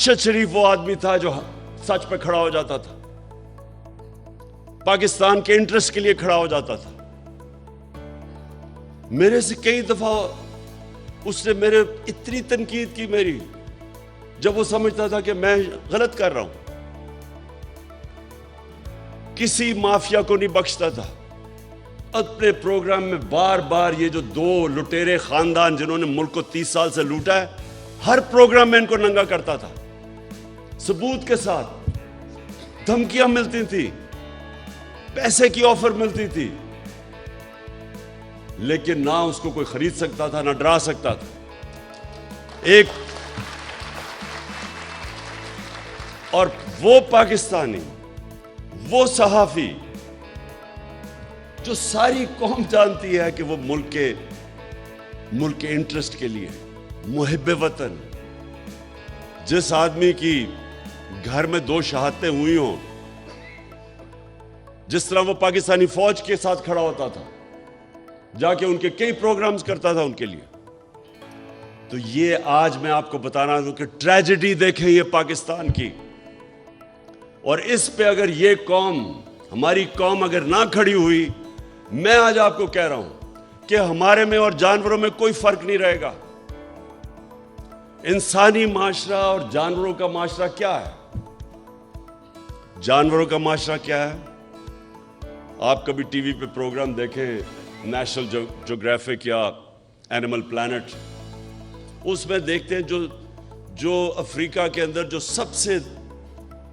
अरशद शरीफ वो आदमी था जो सच पे खड़ा हो जाता था, पाकिस्तान के इंटरेस्ट के लिए खड़ा हो जाता था। मेरे से कई दफा उसने मेरे इतनी तनकीद की मेरी, जब वो समझता था कि मैं गलत कर रहा हूं। किसी माफिया को नहीं बख्शता था। अपने प्रोग्राम में बार बार ये जो दो लुटेरे खानदान जिन्होंने मुल्क को 30 साल से लूटा है, हर प्रोग्राम में इनको नंगा करता था, सबूत के साथ। धमकियां मिलती थी, पैसे की ऑफर मिलती थी, लेकिन ना उसको कोई खरीद सकता था, ना डरा सकता था। और वो पाकिस्तानी, वो सहाफी जो सारी कौम जानती है कि वो मुल्क के इंटरेस्ट के लिए, मुहिब्बे वतन, जिस आदमी की घर में 2 शहादतें हुई हों, जिस तरह वो पाकिस्तानी फौज के साथ खड़ा होता था, जाके उनके कई प्रोग्राम्स करता था उनके लिए। तो ये आज मैं आपको बताना हूं कि ट्रेजेडी देखें ये पाकिस्तान की। और इस पे अगर ये कौम, हमारी कौम अगर ना खड़ी हुई, मैं आज आपको कह रहा हूं कि हमारे में और जानवरों में कोई फर्क नहीं रहेगा। इंसानी माशरा और जानवरों का माशरा क्या है? जानवरों का माशरा क्या है? आप कभी टीवी पे प्रोग्राम देखें, नेशनल ज्योग्राफिक या एनिमल प्लैनेट, उसमें देखते हैं जो अफ्रीका के अंदर जो सबसे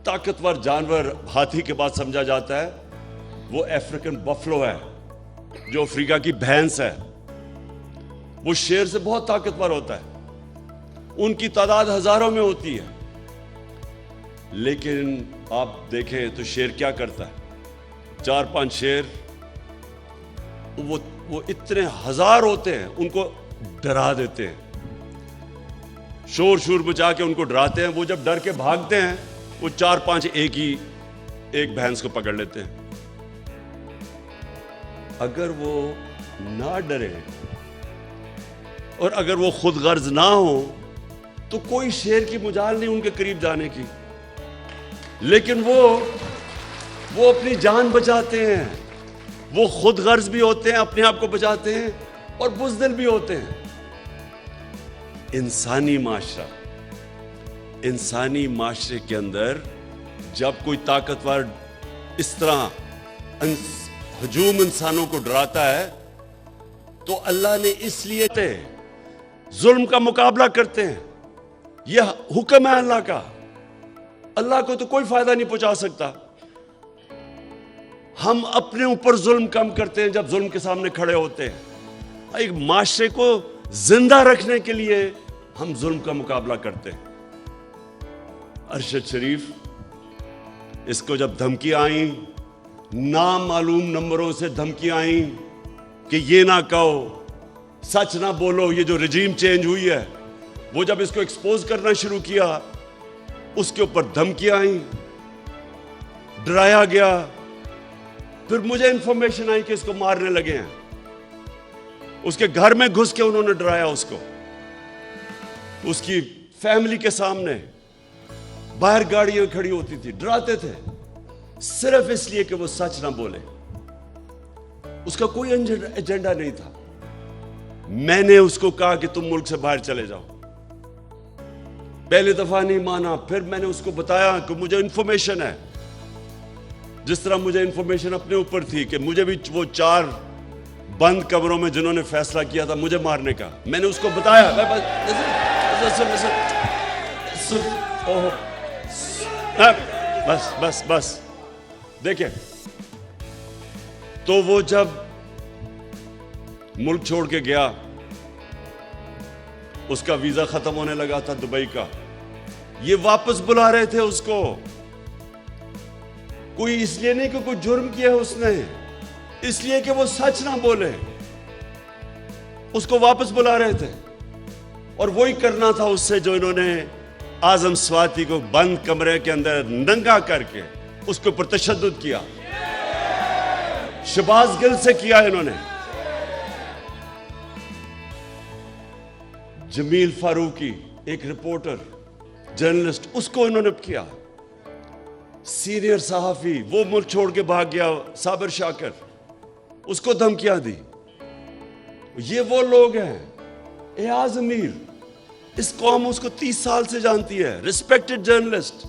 ताकतवर जानवर हाथी के बाद समझा जाता है, वो अफ्रीकन बफलो है, जो अफ्रीका की भैंस है। वो शेर से बहुत ताकतवर होता है, उनकी तादाद हजारों में होती है। लेकिन आप देखें तो शेर क्या करता है? 4-5 शेर, वो इतने हजार होते हैं, उनको डरा देते हैं, शोर शोर मचा के उनको डराते हैं। वो जब डर के भागते हैं, वो 4-5 एक भैंस को पकड़ लेते हैं। अगर वो ना डरे और अगर वो खुद गर्ज ना हो, तो कोई शेर की मुजाल नहीं उनके करीब जाने की। लेकिन वो अपनी जान बचाते हैं, वो खुद गर्ज भी होते हैं, अपने आप को बचाते हैं, और बुज़दिल भी होते हैं। इंसानी माशरे के अंदर जब कोई ताकतवर इस तरह हजूम इंसानों को डराता है, तो अल्लाह ने इसलिए जुल्म का मुकाबला करते हैं। यह हुक्म है अल्लाह का। अल्लाह को तो कोई फायदा नहीं पहुंचा सकता। हम अपने ऊपर जुल्म कम करते हैं जब जुल्म के सामने खड़े होते हैं। एक माशरे को जिंदा रखने के लिए हम जुल्म का मुकाबला करते हैं। अरशद शरीफ, इसको जब धमकी आई, नामालूम नंबरों से धमकी आई कि ये ना कहो, सच ना बोलो, ये जो रजीम चेंज हुई है, वो जब इसको एक्सपोज करना शुरू किया, उसके ऊपर धमकियां आई, डराया गया। फिर मुझे इंफॉर्मेशन आई कि इसको मारने लगे हैं। उसके घर में घुस के उन्होंने डराया उसको, उसकी फैमिली के सामने, बाहर गाड़ियां खड़ी होती थी, डराते थे, सिर्फ इसलिए कि वो सच ना बोले। उसका कोई एजेंडा नहीं था। मैंने उसको कहा कि तुम मुल्क से बाहर चले जाओ। पहली दफा नहीं माना, फिर मैंने उसको बताया कि मुझे इंफॉर्मेशन है, जिस तरह मुझे इंफॉर्मेशन अपने ऊपर थी कि मुझे भी वो 4 बंद कमरों में जिन्होंने फैसला किया था मुझे मारने का, मैंने उसको बताया। बस देखिए, तो वो जब मुल्क छोड़ के गया, उसका वीजा खत्म होने लगा था दुबई का, ये वापस बुला रहे थे उसको। कोई इसलिए नहीं कि कोई जुर्म किया है उसने, इसलिए कि वो सच ना बोले, उसको वापस बुला रहे थे। और वही करना था उससे जो इन्होंने आजम स्वाति को बंद कमरे के अंदर नंगा करके उसके ऊपर तशद्दुद किया। शहबाज गिल से किया इन्होंने। जमील फारूकी, एक रिपोर्टर जर्नलिस्ट, उसको इन्होंने किया। सीनियर सहाफी, वो मुल्क छोड़ के भाग गया, साबिर शाकिर, उसको धमकियां दी। ये वो लोग हैं। एयाज अमीर, इस कौम उसको 30 साल से जानती है, रिस्पेक्टेड जर्नलिस्ट,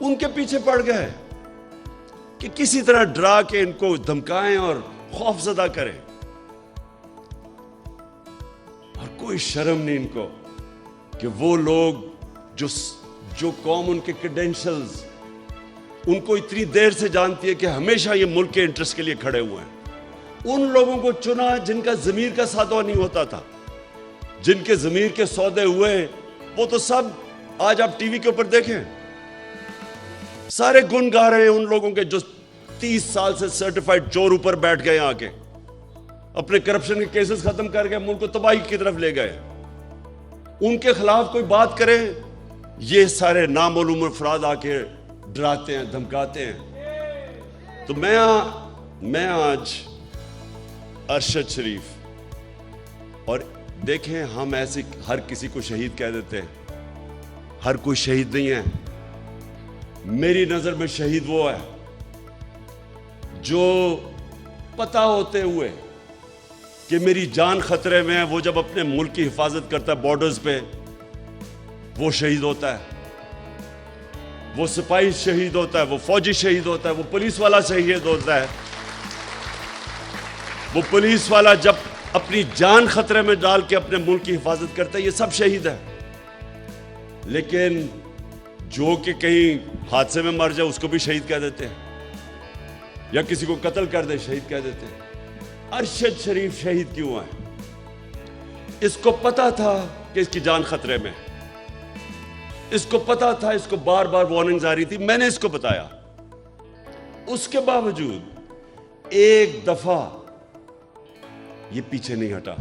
उनके पीछे पड़ गए कि किसी तरह डरा के इनको धमकाएं और खौफजदा करें। और कोई शर्म नहीं इनको कि वो लोग जो कौम उनके क्रेडेंशियल्स उनको इतनी देर से जानती है कि हमेशा ये मुल्क के इंटरेस्ट के लिए खड़े हुए हैं, उन लोगों को चुना जिनका जमीर का सौदा नहीं होता था। जिनके जमीर के सौदे हुए वो तो सब आज आप टीवी के ऊपर देखें, सारे गुण गा रहे हैं उन लोगों के जो 30 साल से सर्टिफाइड चोर ऊपर बैठ गए, आके अपने करप्शन के केसेस खत्म करके मुल्क को तबाही की तरफ ले गए। उनके खिलाफ कोई बात करे, ये सारे नामालूम अफराद आके डराते हैं, धमकाते हैं। तो मैं आज अरशद शरीफ, और देखें हम ऐसे हर किसी को शहीद कह देते हैं, हर कोई शहीद नहीं है। मेरी नजर में शहीद वो है जो पता होते हुए कि मेरी जान खतरे में है, वो जब अपने मुल्क की हिफाजत करता है बॉर्डर्स पे, वो शहीद होता है। वो सिपाही शहीद होता है, वो फौजी शहीद होता है, वो पुलिस वाला शहीद होता है। वो पुलिस वाला जब अपनी जान खतरे में डाल के अपने मुल्क की हिफाजत करता है, ये सब शहीद है। लेकिन जो कि कहीं हादसे में मर जाए उसको भी शहीद कह देते हैं, या किसी को कत्ल कर दे शहीद कह देते हैं। अरशद शरीफ शहीद क्यों है? इसको पता था कि इसकी जान खतरे में, इसको पता था, इसको बार बार वार्निंग्स आ रही थी, मैंने इसको बताया। उसके बावजूद एक दफा ये पीछे नहीं हटा,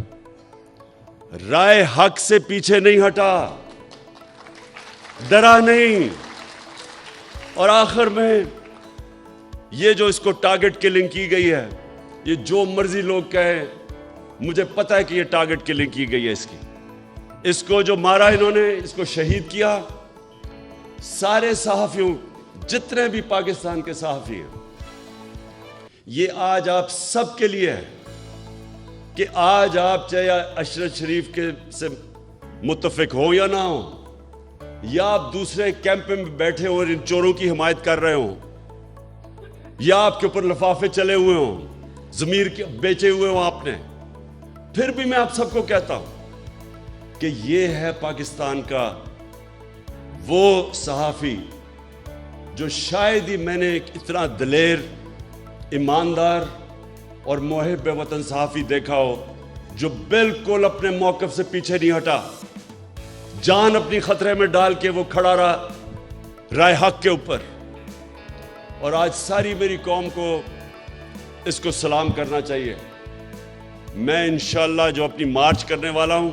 राय हक से पीछे नहीं हटा, डरा नहीं। और आखिर में ये जो इसको टारगेट किलिंग की गई है, ये जो मर्जी लोग कहें, मुझे पता है कि ये टारगेट किलिंग की गई है इसकी। इसको जो मारा इन्होंने, इसको शहीद किया। सारे सहाफियों, जितने भी पाकिस्तान के सहाफी हैं, ये आज आप सबके लिए है कि आज आप चाहे अरशद शरीफ के से मुत्तफिक हो या ना हो, या आप दूसरे कैंप में बैठे हो और इन चोरों की हिमायत कर रहे हो, या आपके ऊपर लिफाफे चले हुए हो, जमीर के बेचे हुए हो आपने, फिर भी मैं आप सबको कहता हूं कि ये है पाकिस्तान का वो सहाफी जो शायद ही मैंने इतना दिलेर, ईमानदार और मुहिब वतन सहाफी देखा हो, जो बिल्कुल अपने मौकफ से पीछे नहीं हटा, जान अपनी खतरे में डाल के वो खड़ा रहा राय हक के ऊपर। और आज सारी मेरी कौम को इसको सलाम करना चाहिए। मैं इंशाअल्लाह जो अपनी मार्च करने वाला हूं,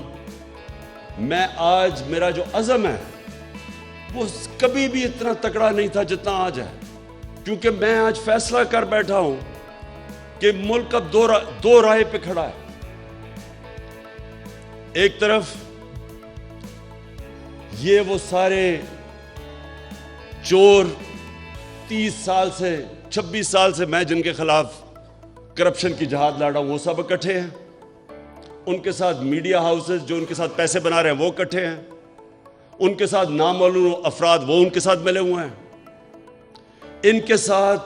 मैं आज, मेरा जो अज़म है वो कभी भी इतना तगड़ा नहीं था जितना आज है, क्योंकि मैं आज फैसला कर बैठा हूं कि मुल्क अब दो राह पे खड़ा है। एक तरफ ये वो सारे चोर 30 साल से 26 साल से मैं जिनके खिलाफ करप्शन की जहाद लड़ा हूं, वो सब इकट्ठे हैं। उनके साथ मीडिया हाउसेस जो उनके साथ पैसे बना रहे हैं वो इकट्ठे हैं। उनके साथ नामालूम अफराद वो उनके साथ मिले हुए हैं। इनके साथ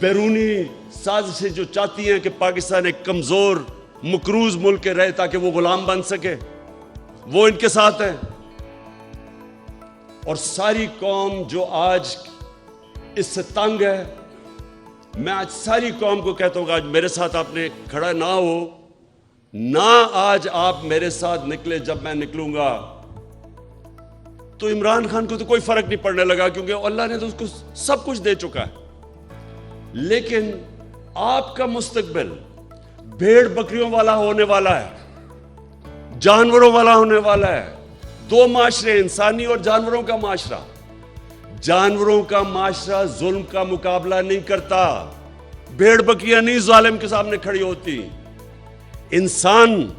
बैरूनी साजिशें जो चाहती हैं कि पाकिस्तान एक कमजोर मकरूज मुल्क के रहे ताकि वो गुलाम बन सके, वो इनके साथ है। और सारी कौम जो आज इससे तंग है, मैं आज सारी कौम को कहता हूं, आज मेरे साथ आपने खड़ा ना हो ना, आज आप मेरे साथ निकले, जब मैं निकलूंगा तो इमरान खान को तो कोई फर्क नहीं पड़ने लगा, क्योंकि अल्लाह ने तो उसको सब कुछ दे चुका है। लेकिन आपका मुस्तकबिल भेड़ बकरियों वाला होने वाला है, जानवरों वाला होने वाला है। दो माशरे, इंसानी और जानवरों का माशरा। जानवरों का माशरा जुल्म का मुकाबला नहीं करता, भेड़ बकरियां नहीं जालिम के सामने खड़ी होती। इंसान,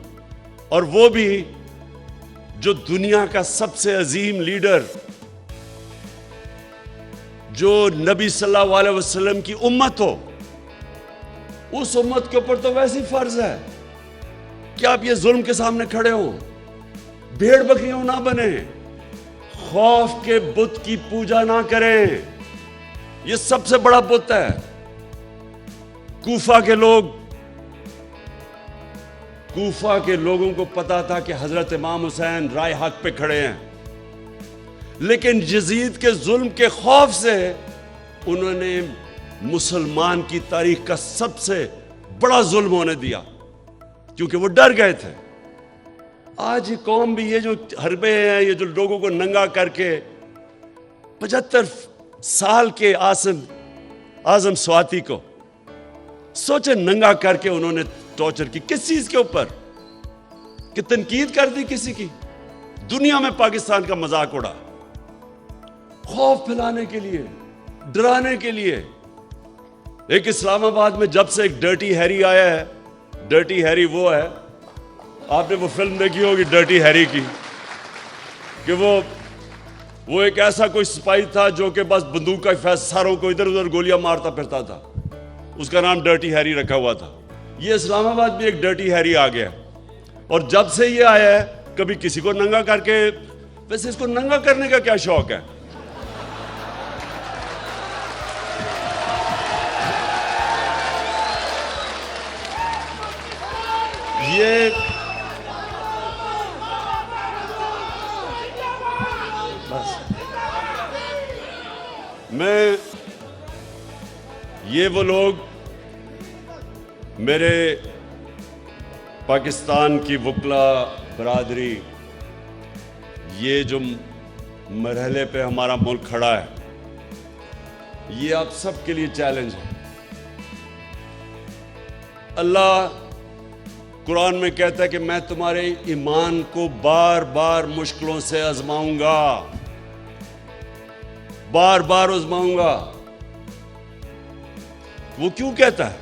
और वो भी जो दुनिया का सबसे अजीम लीडर, जो नबी सल्लल्लाहु अलैहि वसल्लम की उम्मत हो, उस उम्मत के ऊपर तो वैसी फर्ज है कि आप ये जुल्म के सामने खड़े हो, भेड़ बकरियों ना बने, खौफ के बुत की पूजा ना करें। ये सबसे बड़ा बुत है। कूफा के लोगों को पता था कि हजरत इमाम हुसैन राय हक पे खड़े हैं, लेकिन यजीद के जुल्म के खौफ से उन्होंने मुसलमान की तारीख का सबसे बड़ा जुल्म होने दिया, क्योंकि वो डर गए थे। आज ये कौम भी, ये जो हरबे हैं, ये जो लोगों को नंगा करके 75 साल के आजम स्वाति को सोचे नंगा करके उन्होंने टॉर्चर की। किस चीज के ऊपर? कि तनकीद कर दी किसी की, दुनिया में पाकिस्तान का मजाक उड़ा, खौफ फैलाने के लिए, डराने के लिए। एक इस्लामाबाद में जब से एक डर्टी हैरी आया है, डर्टी हैरी वो है, आपने वो फिल्म देखी होगी डर्टी हैरी की, कि वो एक ऐसा कोई सिपाही था जो कि बस बंदूक का फैसारों को इधर उधर गोलियां मारता फिरता था, उसका नाम डर्टी हैरी रखा हुआ था। ये इस्लामाबाद में एक डर्टी हैरी आ गया, और जब से ये आया है कभी किसी को नंगा करके, वैसे इसको नंगा करने का क्या शौक है? ये बस ये वो लोग, मेरे पाकिस्तान की वकला बरादरी, ये जो मरहले पे हमारा मुल्क खड़ा है, ये आप सबके लिए चैलेंज है। अल्लाह कुरान में कहता है कि मैं तुम्हारे ईमान को बार बार मुश्किलों से आजमाऊंगा, बार बार आजमाऊंगा। वो क्यों कहता है?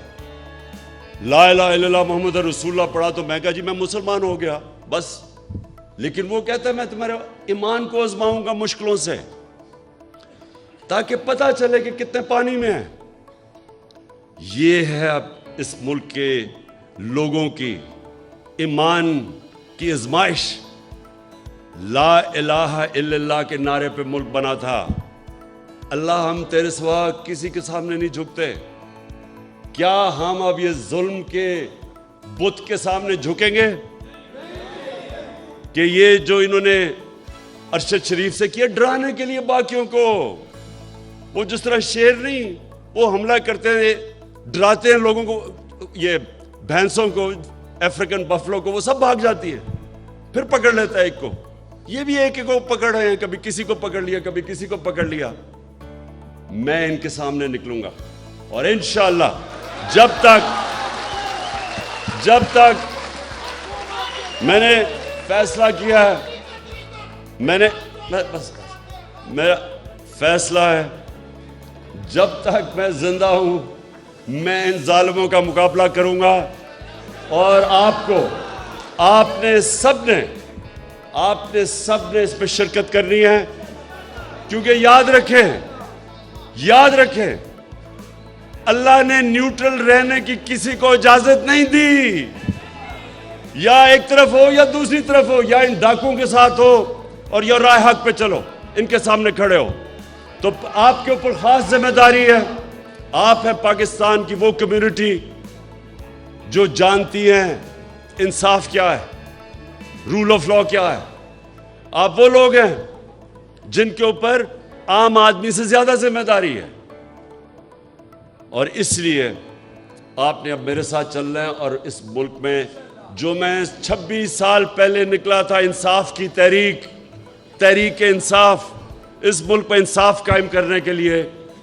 ला इलाहा इल्लल्लाह मुहम्मद रसूलुल्लाह पढ़ा तो मैं कहा जी मैं मुसलमान हो गया बस, लेकिन वो कहता है मैं तुम्हारे ईमान को आजमाऊंगा मुश्किलों से, ताकि पता चले कि कितने पानी में है। ये है अब इस मुल्क के लोगों की ईमान की आजमाइश। ला इलाहा इल्लल्लाह के नारे पे मुल्क बना था। अल्लाह हम तेरे सिवा किसी के सामने नहीं झुकते। क्या हम अब ये जुल्म के बुत के सामने झुकेंगे? कि ये जो इन्होंने अरशद शरीफ से किया डराने के लिए बाकियों को, वो जिस तरह शेर नहीं वो हमला करते हैं, डराते हैं लोगों को, ये भैंसों को, अफ्रीकन बफलो को, वो सब भाग जाती है, फिर पकड़ लेता है एक को। ये भी एक को पकड़ रहे हैं, कभी किसी को पकड़ लिया, कभी किसी को पकड़ लिया। मैं इनके सामने निकलूंगा और इंशाअल्लाह जब तक मैंने फैसला किया है, बस मेरा फैसला है, जब तक मैं जिंदा हूं मैं इन जालिमों का मुकाबला करूंगा। और आपने सबने इस पे शिरकत करनी है, क्योंकि याद रखें अल्लाह ने न्यूट्रल रहने की किसी को इजाजत नहीं दी। या एक तरफ हो या दूसरी तरफ हो, या इन डाकुओं के साथ हो और या राह हक पे चलो, इनके सामने खड़े हो। तो आपके ऊपर खास जिम्मेदारी है। आप है पाकिस्तान की वो कम्युनिटी जो जानती है इंसाफ क्या है, रूल ऑफ लॉ क्या है। आप वो लोग हैं जिनके ऊपर आम आदमी से ज्यादा जिम्मेदारी है, और इसलिए आपने अब मेरे साथ चलना है। और इस मुल्क में जो मैं 26 साल पहले निकला था इंसाफ की तहरीक इंसाफ, इस मुल्क में इंसाफ कायम करने के लिए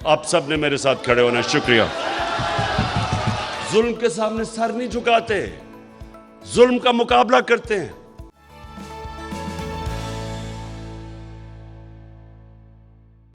आप सब ने मेरे साथ खड़े होना। शुक्रिया। जुल्म के सामने सर नहीं झुकाते, जुल्म का मुकाबला करते हैं।